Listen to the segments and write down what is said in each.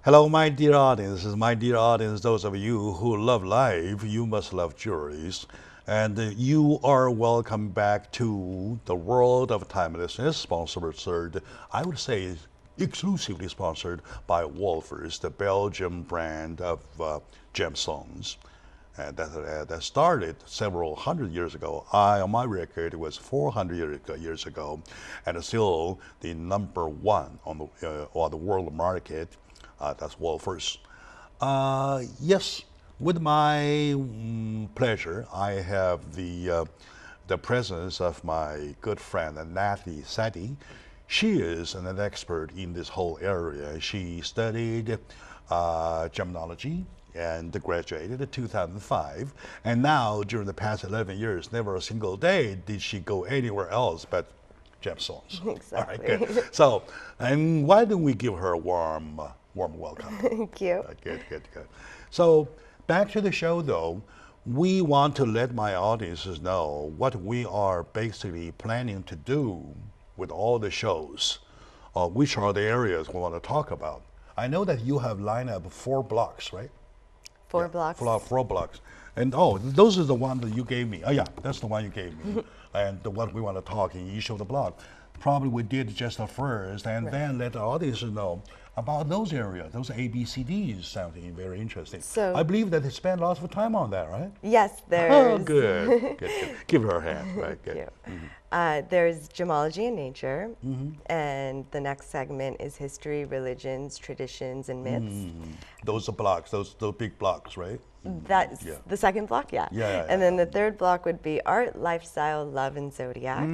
Hello, my dear audience. My dear audience, those of you who love life, you must love jewelries. And you are welcome back to the World of Timelessness, sponsored, I would say, exclusively sponsored by Wolfers, the Belgian brand of gemstones. And that started several hundred years ago. On my record, it was 400 years ago, and it's still the number one on the world market. That's Wolfers. Yes, with my pleasure, I have the presence of my good friend Natalie Sadi. She is an expert in this whole area. She studied gemology and graduated in 2005. And now, during the past 11 years, never a single day did she go anywhere else but gemstones. Exactly. All right, good. So, and why don't we give her a warm welcome? Thank you. Good. So, back to the show though, we want to let my audiences know what we are basically planning to do with all the shows. Which are the areas we want to talk about. I know that you have lined up 4 blocks, right? Four blocks. 4 blocks. And those are the one that you gave me. Oh yeah, that's the one you gave me. And what we want to talk in each of the block. Probably we did just the first, and then let the audience know about those areas, those ABCDs, something very interesting. So, I believe that they spend lots of time on that, right? Yes, there's. Oh, good. Give her a hand, right? Good. There's gemology and nature, and the next segment is history, religions, traditions, and myths. Those are blocks, those big blocks, right? That's the second block, yeah. And then the third block would be art, lifestyle, love, and zodiac.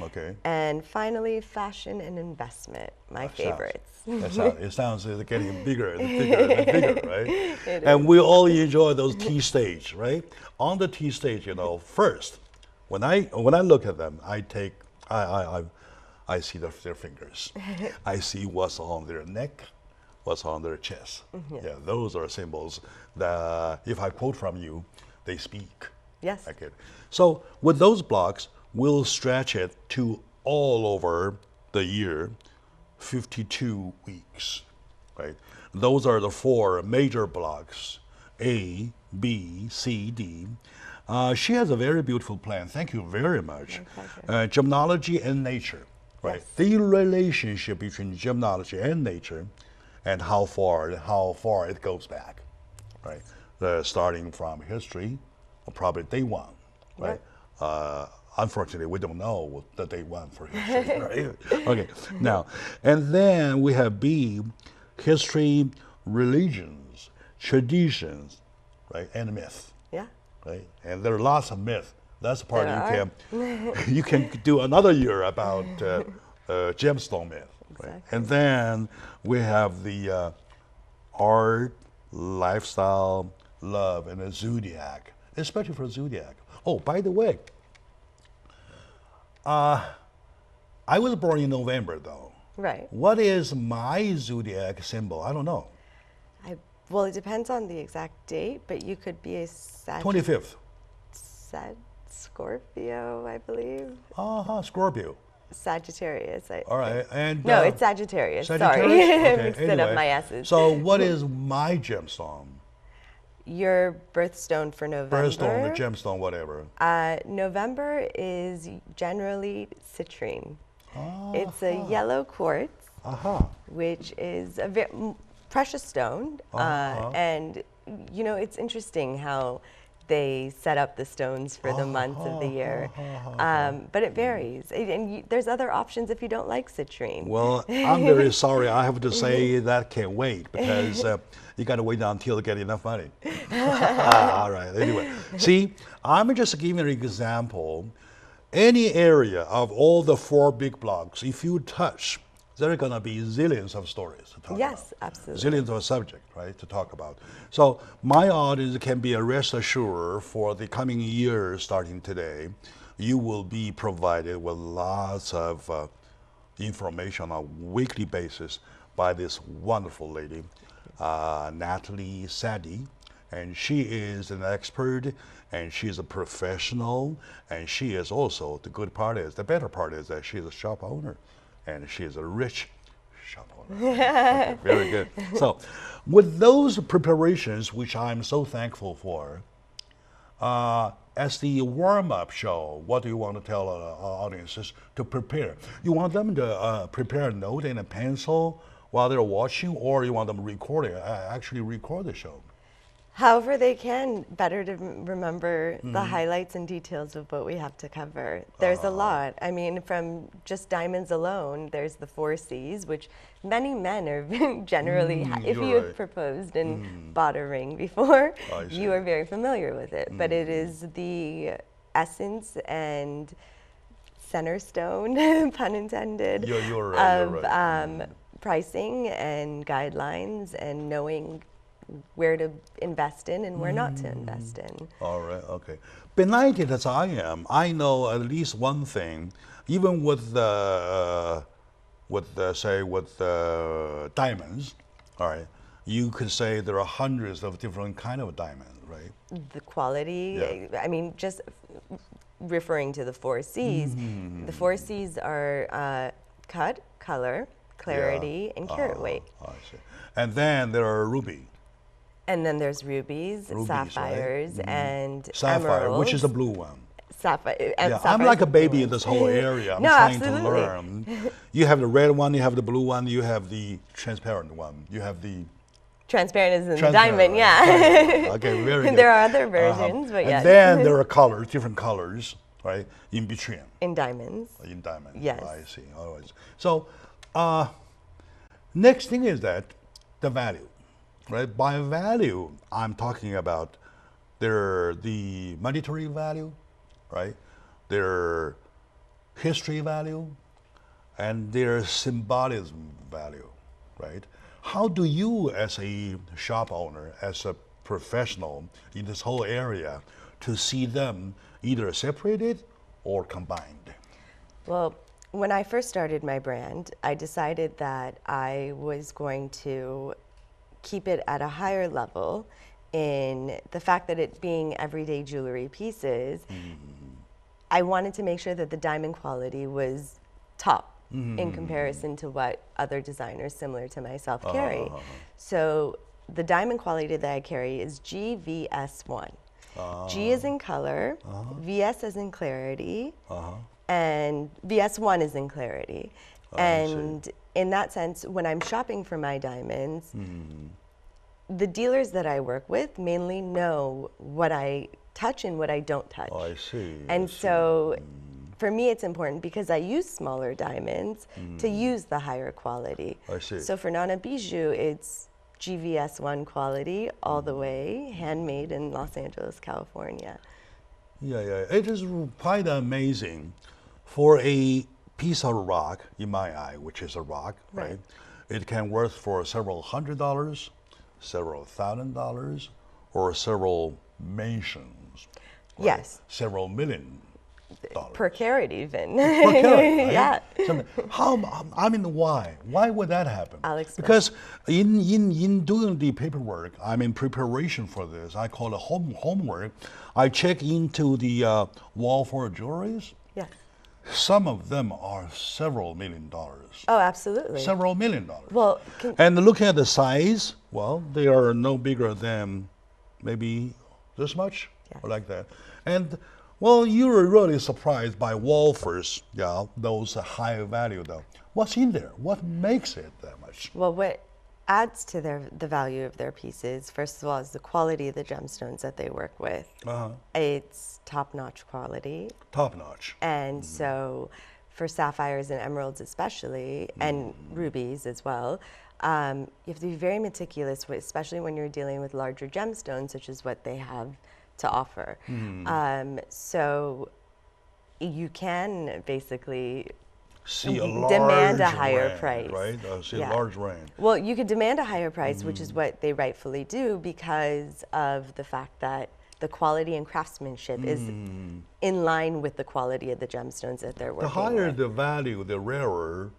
Okay. And finally, fashion and investment, my favorites. It sounds like getting bigger and bigger, right? And we all enjoy those tea stage, right? On the tea stage, first, when I look at them, I see their fingers. I see what's on their neck, what's on their chest. Yeah, those are symbols that, if I quote from you, they speak. Yes. Okay. So with those blocks, we'll stretch it to all over the year, 52 weeks, right? Those are the 4 major blocks, A, B, C, D. She has a very beautiful plan. Thank you very much. Gemology and nature, right? Yes. The relationship between gemology and nature, and how far it goes back, right? Starting from history, probably day 1, right? Unfortunately, we don't know the day 1 for history, right? Okay, now, and then we have B, history, religions, traditions, right, and myth. Yeah. Right, and there are lots of myths. That's the part you can do another year about gemstone myth. Right? Exactly. And then we have the art, lifestyle, love, and the zodiac, especially for zodiac. Oh, by the way, I was born in November, though. Right. What is my zodiac symbol? I don't know. Well, it depends on the exact date, but you could be a 25th. Scorpio, I believe. Scorpio. Sagittarius. All right, and no, it's Sagittarius. Sagittarius? Sorry, Okay, mixed anyway. up my S's. So, what is my gemstone? Your birthstone for November. Birthstone, the gemstone, whatever. November is generally citrine. It's a yellow quartz, which is a very precious stone, and it's interesting how they set up the stones for the months of the year, but it varies. And there's other options if you don't like citrine. Well, I'm very sorry. I have to say that can't wait because you got to wait until you get enough money. All right. Anyway, see, I'm just giving an example. Any area of all the 4 big blocks, if you touch, there are going to be zillions of stories to talk about. Yes, absolutely. Zillions of subjects, right, to talk about. So my audience can be rest assured for the coming years starting today, you will be provided with lots of information on a weekly basis by this wonderful lady, Natalie Sadi. And she is an expert, and she's a professional, and she is also, the better part is that she is a shop owner. And she is a rich shop owner. Okay, very good. So, with those preparations, which I'm so thankful for, as the warm-up show, what do you want to tell our audiences to prepare? You want them to prepare a note and a pencil while they're watching, or you want them to actually record the show? However they can, better to remember the highlights and details of what we have to cover. There's a lot. I mean, from just diamonds alone, there's the 4 C's, which many men are generally, if you have proposed and bought a ring before, you are very familiar with it. But it is the essence and center stone, pun intended, of pricing and guidelines and knowing where to invest in and where not to invest in. All right, okay. Benighted as I am, I know at least one thing, even with diamonds, all right, you could say there are hundreds of different kind of diamonds, right? The quality, I mean, just referring to the 4 C's, the 4 C's are cut, color, clarity, and carat weight. I see. And then there are ruby. And then there's rubies, sapphires, right? and Sapphire, emeralds. which is the blue one. Sapphire. Yeah, I'm like a baby in this whole area. I'm trying to learn. You have the red one, you have the blue one, you have the transparent one, you have the... Transparent is in the diamond, yeah. Okay, very good. There are other versions, but yes. And then there are colors, different colors, right, in between. In diamonds. In diamonds, yes. I see, all right. So, next thing is that the value. Right? By value, I'm talking about the monetary value, right? Their history value, and their symbolism value, right? How do you, as a shop owner, as a professional in this whole area, to see them either separated or combined? Well, when I first started my brand, I decided that I was going to keep it at a higher level in the fact that it being everyday jewelry pieces. I wanted to make sure that the diamond quality was top in comparison to what other designers similar to myself carry. So the diamond quality that I carry is GVS1. G is in color, VS is in clarity, and VS1 is in clarity. And in that sense, when I'm shopping for my diamonds, the dealers that I work with mainly know what I touch and what I don't touch. Oh, I see. And so for me, it's important because I use smaller diamonds to use the higher quality. I see. So for Nana Bijou, it's GVS1 quality all the way, handmade in Los Angeles, California. Yeah, it is quite amazing for a piece of rock, in my eye, which is a rock, right? It can worth for several $100s, several $1,000s, or several mansions. Right? Yes. Several $1 million. Per carat even. Per carat, right? Yeah. So I mean, why? Why would that happen? I'll explain. Because in doing the paperwork, I'm in preparation for this. I call it homework. I check into the wall for jewelries. Yes. Some of them are several $1 million. Oh, absolutely. Several $1 million. Well, and looking at the size, well, they are no bigger than maybe this much, or like that. And well, you were really surprised by Wolfers, those high value though. What's in there? What makes it that much? Well, what adds to the value of their pieces, first of all, is the quality of the gemstones that they work with. It's top-notch quality. Top-notch. And so for sapphires and emeralds especially, and rubies as well, you have to be very meticulous, especially when you're dealing with larger gemstones, such as what they have to offer. So you can basically demand a higher price. Right? See a large range. Well, you could demand a higher price, which is what they rightfully do because of the fact that the quality and craftsmanship is in line with the quality of the gemstones that they're working with. The higher the value, the rarer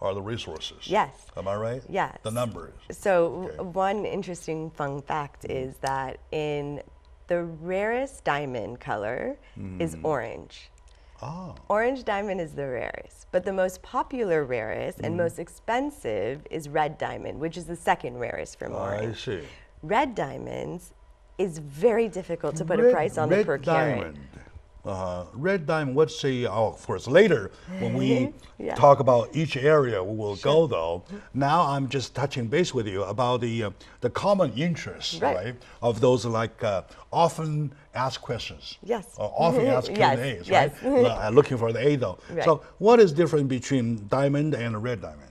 are the resources. Yes. Am I right? Yes. The numbers. So one interesting fun fact is that in the rarest diamond color is orange. Orange diamond is the rarest, but the most popular rarest and most expensive is red diamond, which is the second rarest from orange. I see. Red diamonds is very difficult to put a price on the per carat. Red diamond, what's the, of course, later when we talk about each area, we will go though. Now I'm just touching base with you about the common interest, right? Of those like often asked questions. Yes. Often asked Q&As, right? Yes. Looking for the A though. Right. So what is different between diamond and red diamond?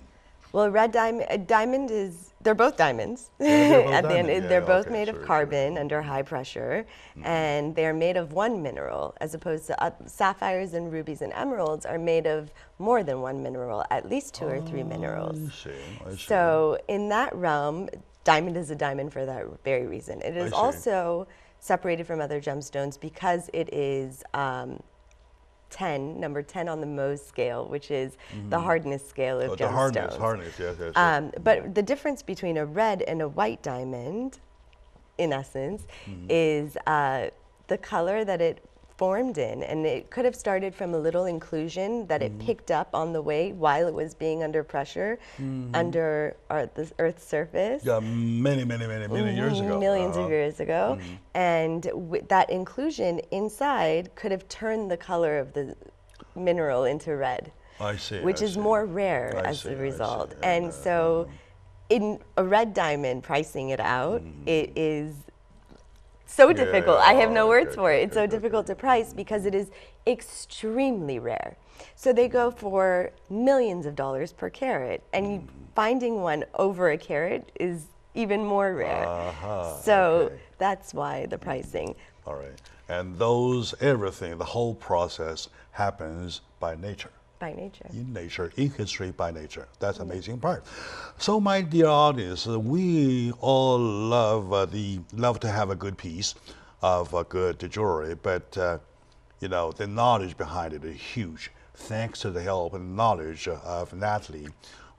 Well, diamond is, they're both diamonds. They're both At the end, they're both made of carbon under high pressure, and they're made of one mineral, as opposed to sapphires and rubies and emeralds are made of more than one mineral, at least 2 or 3 minerals. I see. So in that realm, diamond is a diamond for that very reason. It is also separated from other gemstones because it is number 10 on the Mohs scale, which is the hardness scale of gemstones. The hardness, yes. But the difference between a red and a white diamond, in essence, is the color that it formed in. And it could have started from a little inclusion that it picked up on the way while it was being under pressure, under the Earth's surface. Yeah, many years ago. Millions of years ago. And that inclusion inside could have turned the color of the mineral into red. I see. Which is more rare as a result. And so in a red diamond, pricing it out, it is so difficult. I have no words for it. It's so difficult to price because it is extremely rare. So they go for millions of dollars per carat, and finding one over a carat is even more rare. So that's why the pricing. All right. And everything, the whole process happens by nature. By nature. In nature, in history, by nature. That's the amazing part. So, my dear audience, we all love to have a good piece of good jewelry, but the knowledge behind it is huge. Thanks to the help and knowledge of Natalie,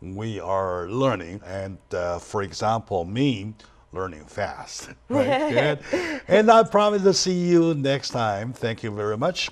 we are learning, and for example, me, learning fast. Right? And I promise to see you next time. Thank you very much.